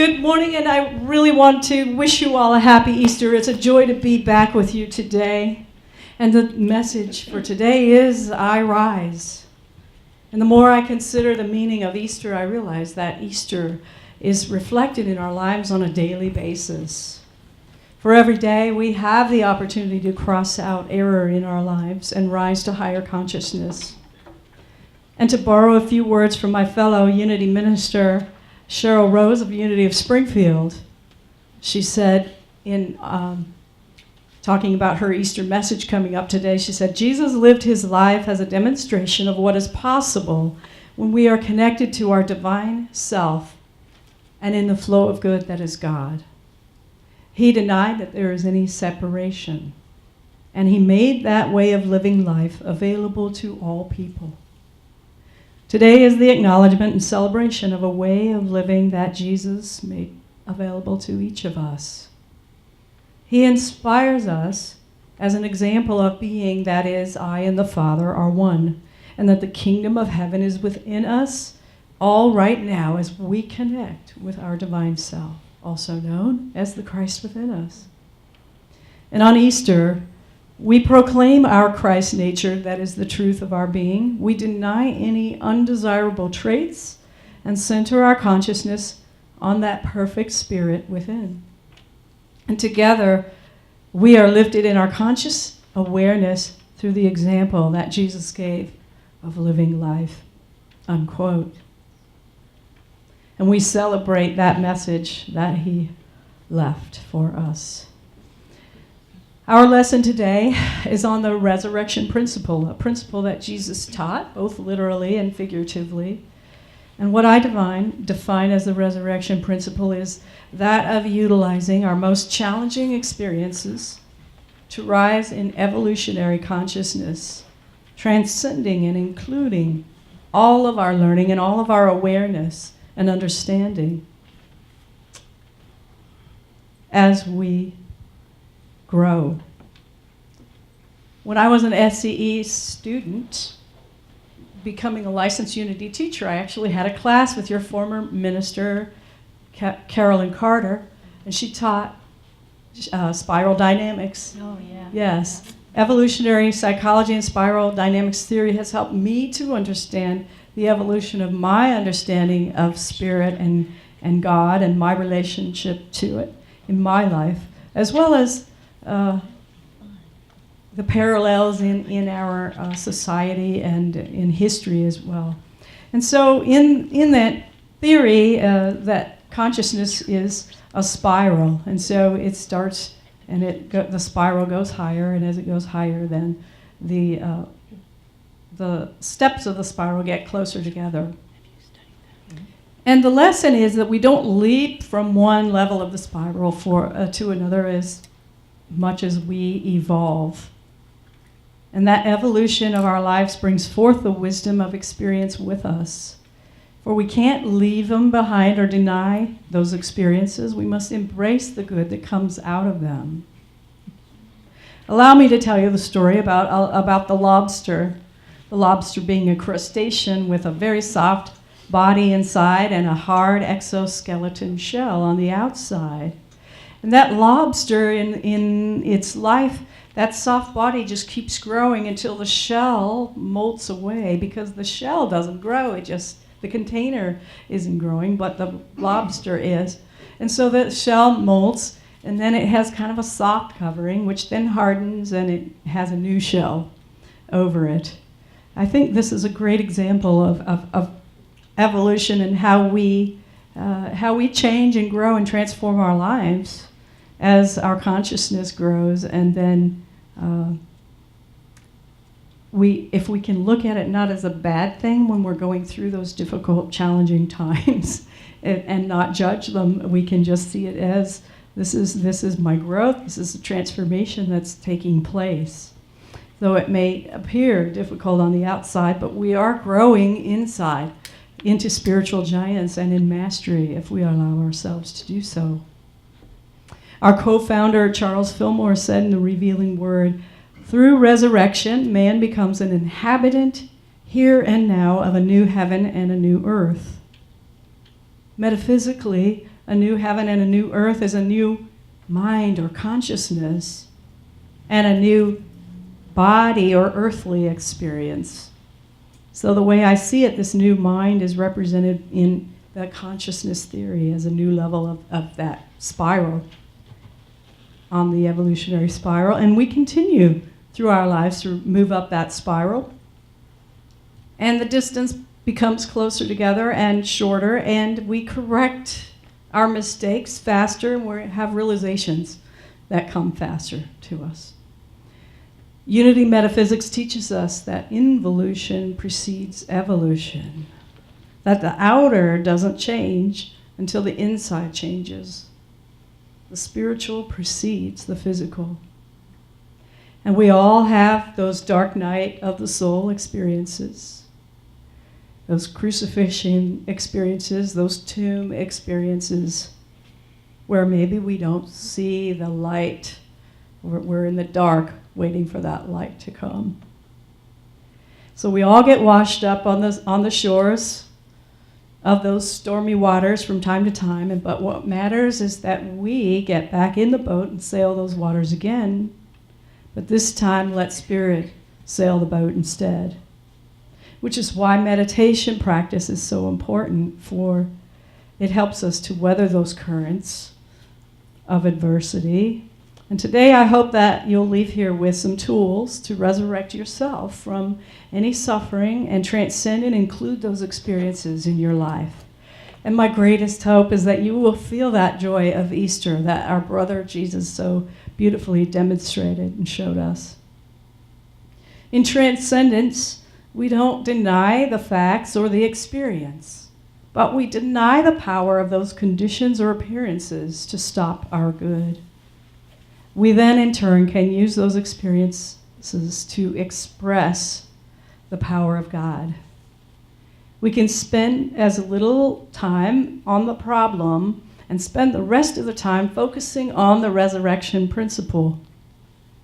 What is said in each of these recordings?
Good morning, and I really want to wish you all a happy Easter. It's a joy to be back with you today. And the message for today is, I rise. And the more I consider the meaning of Easter, I realize that Easter is reflected in our lives on a daily basis. For every day, we have the opportunity to cross out error in our lives and rise to higher consciousness. And to borrow a few words from my fellow Unity minister, Cheryl Rose of Unity of Springfield, she said in talking about her Easter message coming up today, she said, Jesus lived his life as a demonstration of what is possible when we are connected to our divine self and in the flow of good that is God. He denied that there is any separation, and he made that way of living life available to all people. Today is the acknowledgement and celebration of a way of living that Jesus made available to each of us. He inspires us as an example of being, that is, I and the Father are one, and that the kingdom of heaven is within us all right now as we connect with our divine self, also known as the Christ within us. And on Easter, we proclaim our Christ nature, that is the truth of our being. We deny any undesirable traits and center our consciousness on that perfect spirit within. And together, we are lifted in our conscious awareness through the example that Jesus gave of living life, unquote. And we celebrate that message that he left for us. Our lesson today is on the resurrection principle, a principle that Jesus taught, both literally and figuratively. And what I define as the resurrection principle is that of utilizing our most challenging experiences to rise in evolutionary consciousness, transcending and including all of our learning and all of our awareness and understanding as we grow. When I was an SCE student, becoming a licensed Unity teacher, I actually had a class with your former minister, Carolyn Carter, and she taught spiral dynamics. Oh, yeah. Yes. Yeah. Evolutionary psychology and spiral dynamics theory has helped me to understand the evolution of my understanding of spirit and God and my relationship to it in my life, as well as the parallels in our society and in history as well. And so in that theory, that consciousness is a spiral. And so it starts, and the spiral goes higher, and as it goes higher, then the steps of the spiral get closer together. And the lesson is that we don't leap from one level of the spiral to another as much as we evolve. And that evolution of our lives brings forth the wisdom of experience with us. For we can't leave them behind or deny those experiences. We must embrace the good that comes out of them. Allow me to tell you the story about the lobster. The lobster being a crustacean with a very soft body inside and a hard exoskeleton shell on the outside. And that lobster in its life, that soft body just keeps growing until the shell molts away, because the shell doesn't grow. The container isn't growing, but the lobster is. And so the shell molts, and then it has kind of a soft covering, which then hardens, and it has a new shell over it. I think this is a great example of evolution and how we change and grow and transform our lives as our consciousness grows, and then if we can look at it not as a bad thing when we're going through those difficult, challenging times, and not judge them, we can just see it as this is my growth, this is the transformation that's taking place. Though it may appear difficult on the outside, but we are growing inside into spiritual giants and in mastery if we allow ourselves to do so. Our co-founder, Charles Fillmore, said in the Revealing Word, "Through resurrection, man becomes an inhabitant here and now of a new heaven and a new earth." Metaphysically, a new heaven and a new earth is a new mind or consciousness and a new body or earthly experience. So the way I see it, this new mind is represented in the consciousness theory as a new level of that spiral on the evolutionary spiral. And we continue through our lives to move up that spiral. And the distance becomes closer together and shorter, and we correct our mistakes faster, and we have realizations that come faster to us. Unity metaphysics teaches us that involution precedes evolution, that the outer doesn't change until the inside changes. The spiritual precedes the physical. And we all have those dark night of the soul experiences, those crucifixion experiences, those tomb experiences, where maybe we don't see the light, we're in the dark waiting for that light to come. So we all get washed up on the shores of those stormy waters from time to time, but what matters is that we get back in the boat and sail those waters again, but this time let Spirit sail the boat instead. Which is why meditation practice is so important, for it helps us to weather those currents of adversity. And today I hope that you'll leave here with some tools to resurrect yourself from any suffering and transcend and include those experiences in your life. And my greatest hope is that you will feel that joy of Easter that our brother Jesus so beautifully demonstrated and showed us. In transcendence, we don't deny the facts or the experience, but we deny the power of those conditions or appearances to stop our good. We then, in turn, can use those experiences to express the power of God. We can spend as little time on the problem and spend the rest of the time focusing on the resurrection principle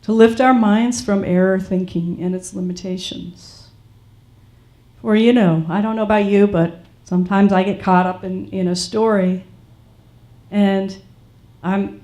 to lift our minds from error thinking and its limitations. For I don't know about you, but sometimes I get caught up in a story and I'm,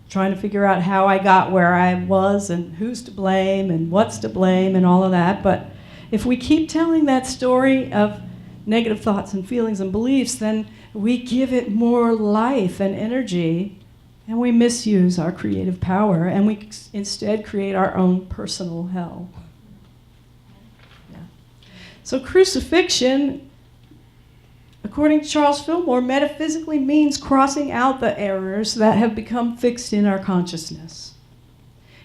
trying to figure out how I got where I was and who's to blame and what's to blame and all of that. But if we keep telling that story of negative thoughts and feelings and beliefs, then we give it more life and energy, and we misuse our creative power, and we instead create our own personal hell. Yeah. So crucifixion, according to Charles Fillmore, metaphysically means crossing out the errors that have become fixed in our consciousness.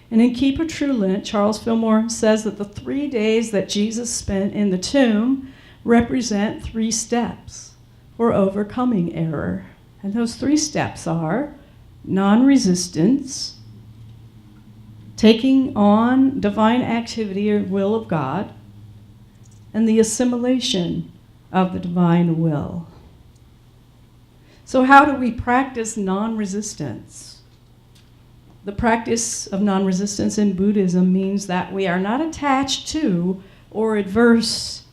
And in Keep a True Lent, Charles Fillmore says that the 3 days that Jesus spent in the tomb represent 3 steps for overcoming error. And those 3 steps are non-resistance, taking on divine activity or will of God, and the assimilation of the divine will. So how do we practice non-resistance? The practice of non-resistance in Buddhism means that we are not attached to or adverse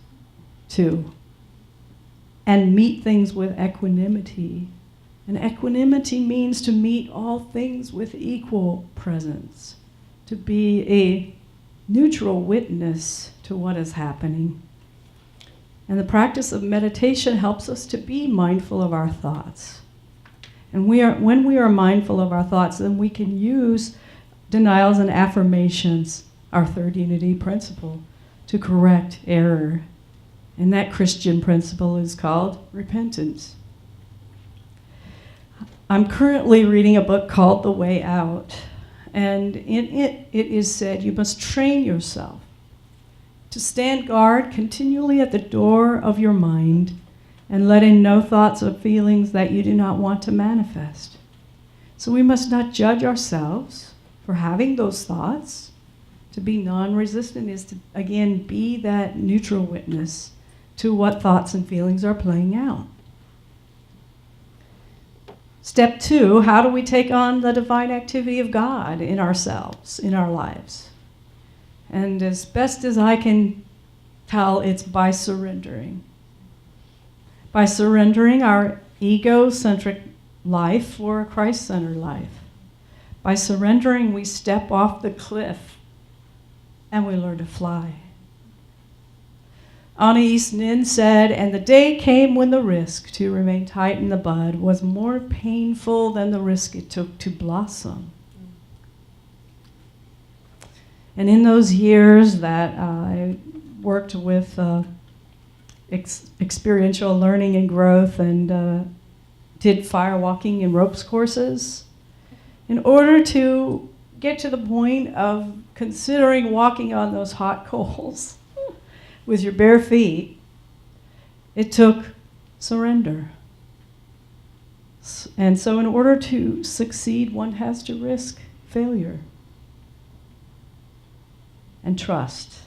to, and meet things with equanimity. And equanimity means to meet all things with equal presence, to be a neutral witness to what is happening. And the practice of meditation helps us to be mindful of our thoughts. And when we are mindful of our thoughts, then we can use denials and affirmations, our third unity principle, to correct error. And that Christian principle is called repentance. I'm currently reading a book called The Way Out. And in it is said, you must train yourself to stand guard continually at the door of your mind and let in no thoughts or feelings that you do not want to manifest. So we must not judge ourselves for having those thoughts. To be non-resistant is to, again, be that neutral witness to what thoughts and feelings are playing out. Step 2, how do we take on the divine activity of God in ourselves, in our lives? And as best as I can tell, it's by surrendering. By surrendering our egocentric life for a Christ-centered life. By surrendering, we step off the cliff and we learn to fly. Anais Nin said, and the day came when the risk to remain tight in the bud was more painful than the risk it took to blossom. And in those years that I worked with experiential learning and growth and did firewalking and ropes courses, in order to get to the point of considering walking on those hot coals with your bare feet, it took surrender. And so in order to succeed, one has to risk failure and trust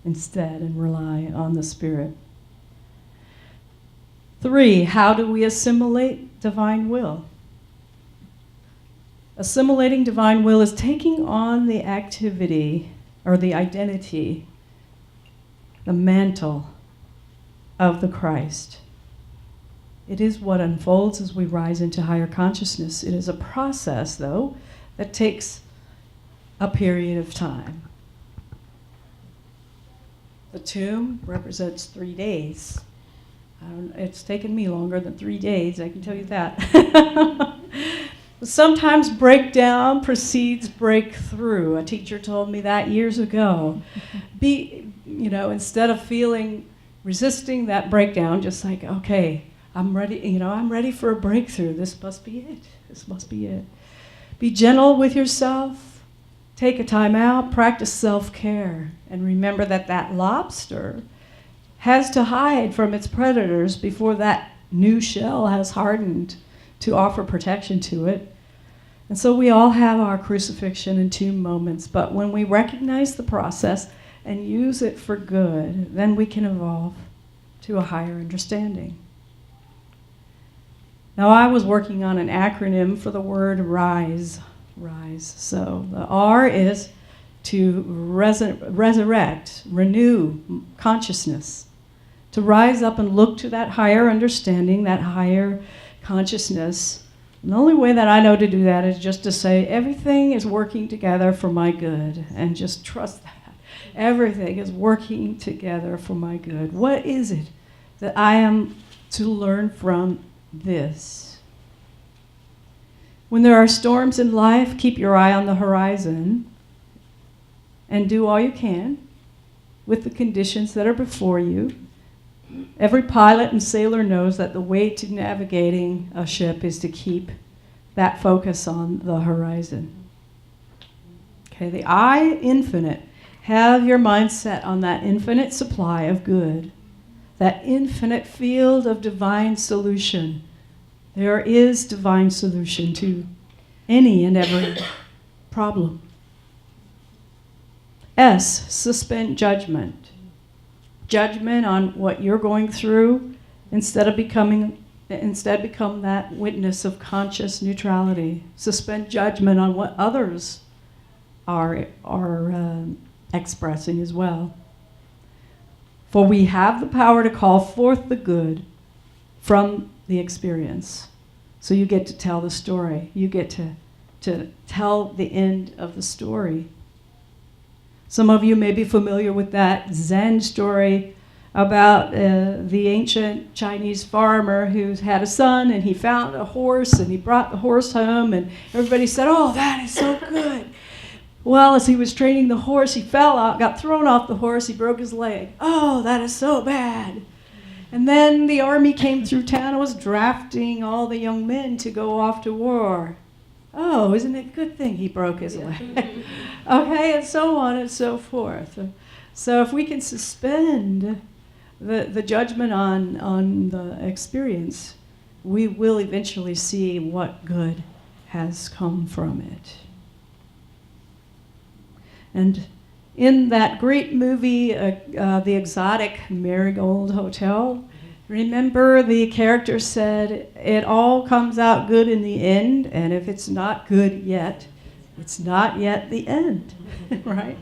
instead and rely on the Spirit. 3, how do we assimilate divine will? Assimilating divine will is taking on the activity or the identity, the mantle of the Christ. It is what unfolds as we rise into higher consciousness. It is a process, though, that takes a period of time. The tomb represents 3 days. It's taken me longer than 3 days, I can tell you that. Sometimes breakdown precedes breakthrough. A teacher told me that years ago. Instead of resisting that breakdown, just like, okay, I'm ready for a breakthrough. This must be it. This must be it. Be gentle with yourself. Take a time out. Practice self-care. And remember that lobster has to hide from its predators before that new shell has hardened to offer protection to it. And so we all have our crucifixion and tomb moments, but when we recognize the process and use it for good, then we can evolve to a higher understanding. Now, I was working on an acronym for the word RISE. So the R is to resurrect, renew consciousness, to rise up and look to that higher understanding, that higher consciousness. And the only way that I know to do that is just to say, everything is working together for my good, and just trust that. Everything is working together for my good. What is it that I am to learn from this? When there are storms in life, keep your eye on the horizon and do all you can with the conditions that are before you. Every pilot and sailor knows that the way to navigating a ship is to keep that focus on the horizon. Okay, the I, infinite. Have your mind set on that infinite supply of good, that infinite field of divine solution. There is divine solution to any and every problem. S, suspend judgment. Judgment on what you're going through instead become that witness of conscious neutrality. Suspend judgment on what others are expressing as well. For we have the power to call forth the good from the experience. So you get to tell the story. You get to tell the end of the story. Some of you may be familiar with that Zen story about the ancient Chinese farmer who had a son, and he found a horse, and he brought the horse home, and everybody said, "Oh, that is so good." Well, as he was training the horse, he fell out, got thrown off the horse, he broke his leg. "Oh, that is so bad." And then the army came through town and was drafting all the young men to go off to war. "Oh, isn't it a good thing he broke his leg?" Okay, and so on and so forth. So if we can suspend the judgment on the experience, we will eventually see what good has come from it. And in that great movie, The Exotic Marigold Hotel, remember the character said, "It all comes out good in the end, and if it's not good yet, it's not yet the end," right?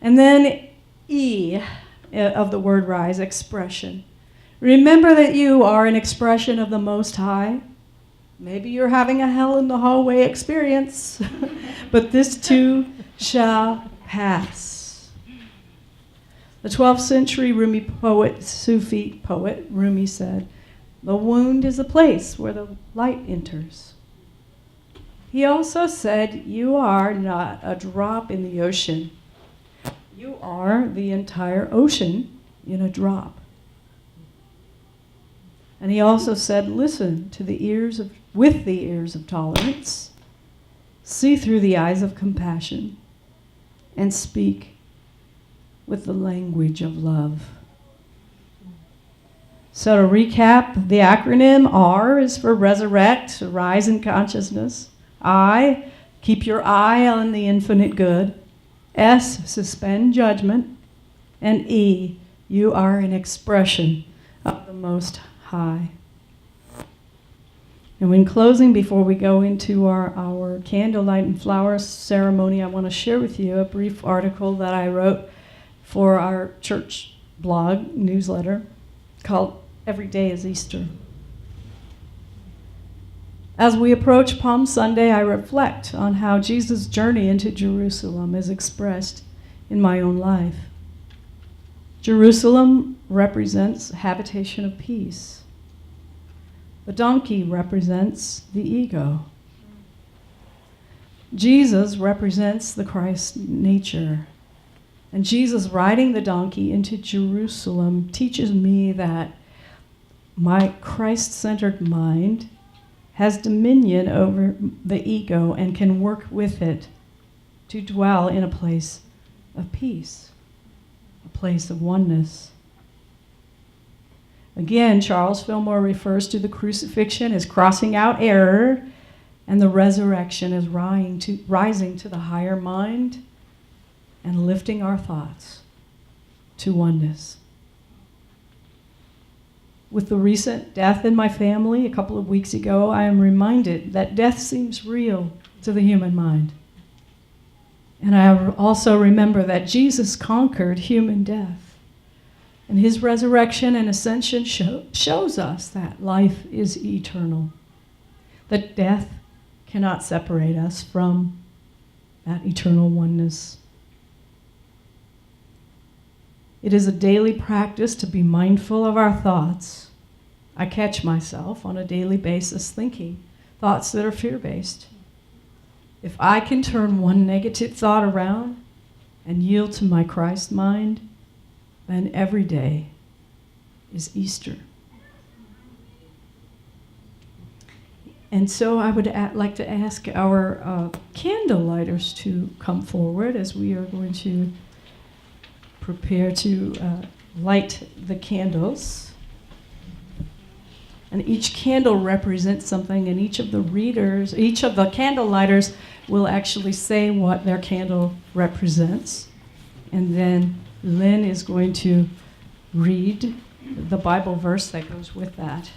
And then E of the word rise, expression. Remember that you are an expression of the Most High. Maybe you're having a hell in the hallway experience, but this too shall pass. The 12th century Rumi poet, Sufi poet, Rumi said, "The wound is a place where the light enters." He also said, "You are not a drop in the ocean. You are the entire ocean in a drop." And he also said, "Listen to the ears of, with the ears of tolerance, see through the eyes of compassion, and speak with the language of love." So to recap, the acronym R is for resurrect, rise in consciousness. I, keep your eye on the infinite good. S, suspend judgment. And E, you are an expression of the Most High. And in closing, before we go into our candlelight and flower ceremony, I want to share with you a brief article that I wrote for our church blog newsletter called "Every Day is Easter." As we approach Palm Sunday, I reflect on how Jesus' journey into Jerusalem is expressed in my own life. Jerusalem represents habitation of peace. The donkey represents the ego. Jesus represents the Christ nature. And Jesus riding the donkey into Jerusalem teaches me that my Christ-centered mind has dominion over the ego and can work with it to dwell in a place of peace, a place of oneness. Again, Charles Fillmore refers to the crucifixion as crossing out error, and the resurrection as rising to the higher mind and lifting our thoughts to oneness. With the recent death in my family a couple of weeks ago, I am reminded that death seems real to the human mind. And I also remember that Jesus conquered human death. And his resurrection and ascension shows us that life is eternal, that death cannot separate us from that eternal oneness. It is a daily practice to be mindful of our thoughts. I catch myself on a daily basis thinking thoughts that are fear-based. If I can turn one negative thought around and yield to my Christ mind, then every day is Easter. And so I would like to ask our candle lighters to come forward as we are going to prepare to light the candles. And each candle represents something, and each of the candle lighters will actually say what their candle represents. And then Lynn is going to read the Bible verse that goes with that.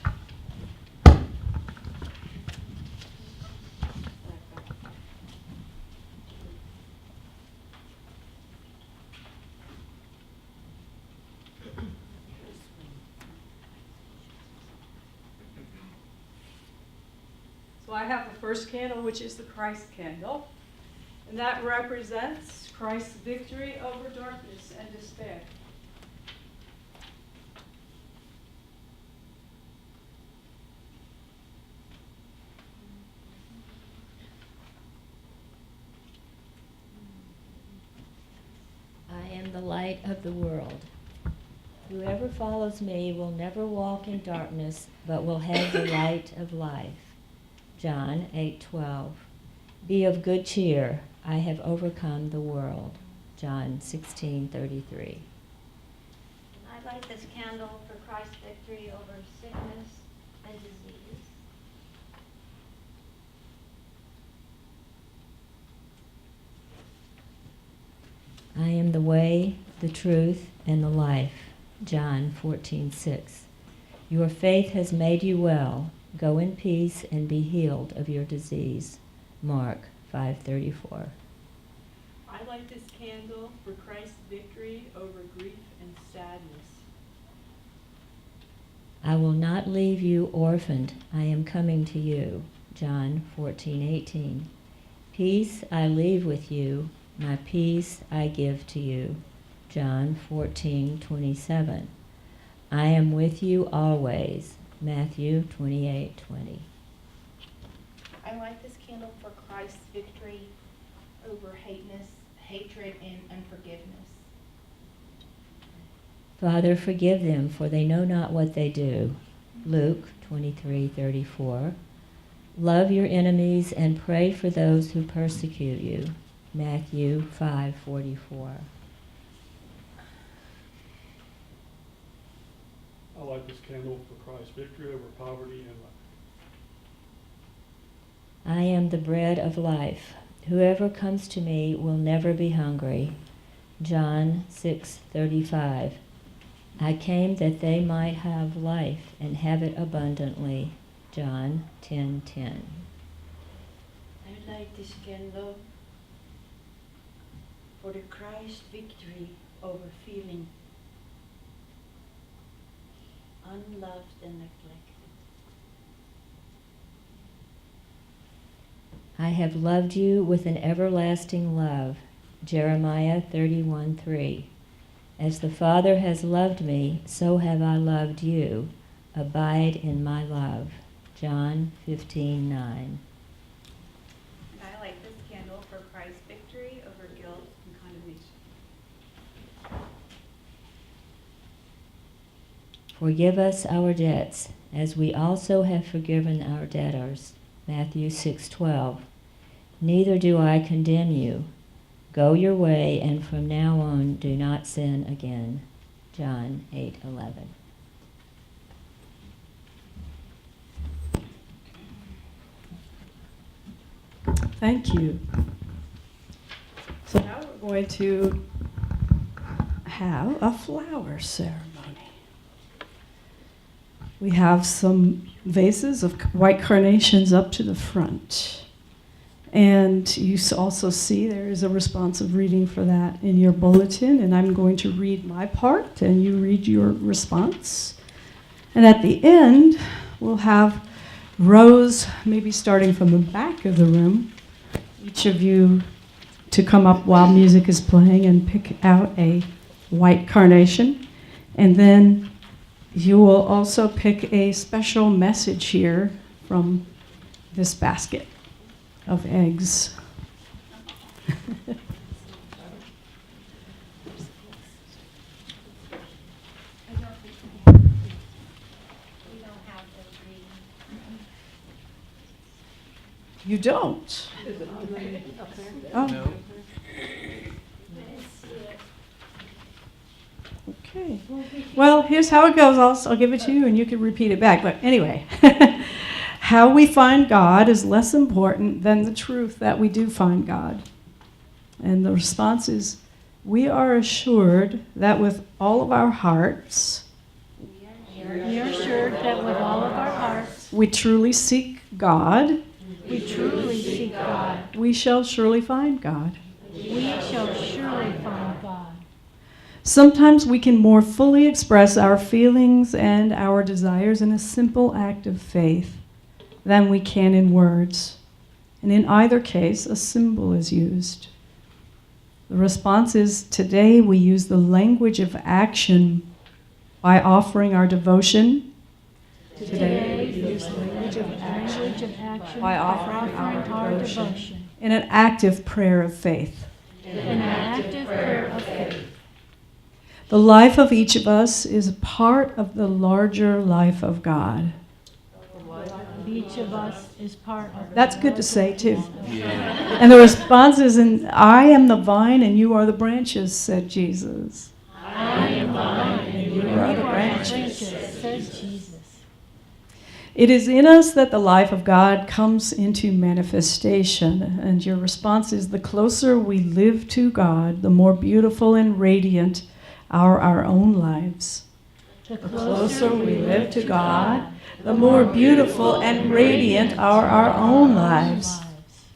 So I have the first candle, which is the Christ candle, and that represents Christ's victory over darkness and despair. I am the light of the world. Whoever follows me will never walk in darkness, but will have the light of life. John 8:12. Be of good cheer. I have overcome the world. John 16:33. I light this candle for Christ's victory over sickness and disease. I am the way, the truth, and the life. John 14:6. Your faith has made you well. Go in peace and be healed of your disease. Mark 5:34. I light this candle for Christ's victory over grief and sadness. I will not leave you orphaned. I am coming to you. John 14:18. Peace I leave with you. My peace I give to you. John 14:27. I am with you always. Matthew 28:20. I light this candle for Christ's victory over hatred, and unforgiveness. Father, forgive them, for they know not what they do. Luke 23:34. Love your enemies and pray for those who persecute you. Matthew 5:44. I light this candle for Christ's victory over poverty and lack. I am the bread of life. Whoever comes to me will never be hungry. John 6:35. I came that they might have life and have it abundantly. John 10:10. I light this candle for the Christ victory over feeling unloved and neglected. I have loved you with an everlasting love. Jeremiah 31:3. As the Father has loved me, so have I loved you. Abide in my love. John 15:9. And I light this candle for Christ's victory over guilt and condemnation. Forgive us our debts, as we also have forgiven our debtors. Matthew 6:12. Neither do I condemn you. Go your way, and from now on do not sin again. John 8:11. Thank you. So now we're going to have a flower ceremony. We have some vases of white carnations up to the front. And you also see there is a responsive reading for that in your bulletin, and I'm going to read my part, and you read your response. And at the end, we'll have rows, maybe starting from the back of the room, each of you to come up while music is playing and pick out a white carnation. And then you will also pick a special message here from this basket of eggs. You don't? Oh. No. Okay. Well, here's how it goes. I'll give it to you and you can repeat it back. But anyway, how we find God is less important than the truth that we do find God. And the response is, we are assured that with all of our hearts, We are assured that with all of our hearts, we truly seek God, we truly seek God. we shall surely find God. We shall surely find God. Sometimes we can more fully express our feelings and our desires in a simple act of faith than we can in words. And in either case, a symbol is used. The response is, today we use the language of action by offering our devotion. Today we use the language of action By offering our devotion. devotion. In an active prayer of faith. In an active prayer of faith. The life of each of us is a part of the larger life of God. Each of us is part of That's good to say, too. And the response is, and I am the vine and you are the branches, said Jesus. I am the vine and you are the branches, said Jesus. It is in us that the life of God comes into manifestation. And your response is, the closer we live to God, the more beautiful and radiant are our own lives. The Closer we live to God, the more beautiful and radiant are our own lives.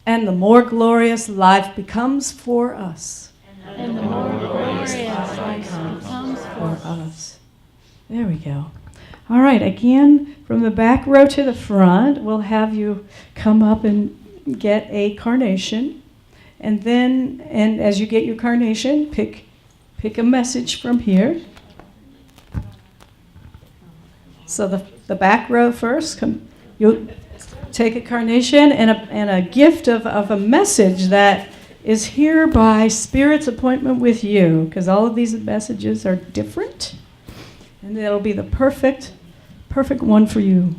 And the more glorious life becomes for us. And the more glorious life becomes For us. There we go. All right, again, from the back row to the front, we'll have you come up and get a carnation. And then, and as you get your carnation, pick a message from here. So the back row first, you'll take a carnation and a gift of a message that is here by Spirit's appointment with you, because all of these messages are different, and it'll be the perfect one for you.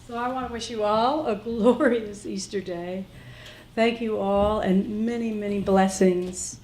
So I want to wish you all a glorious Easter day. Thank you all, and many, many blessings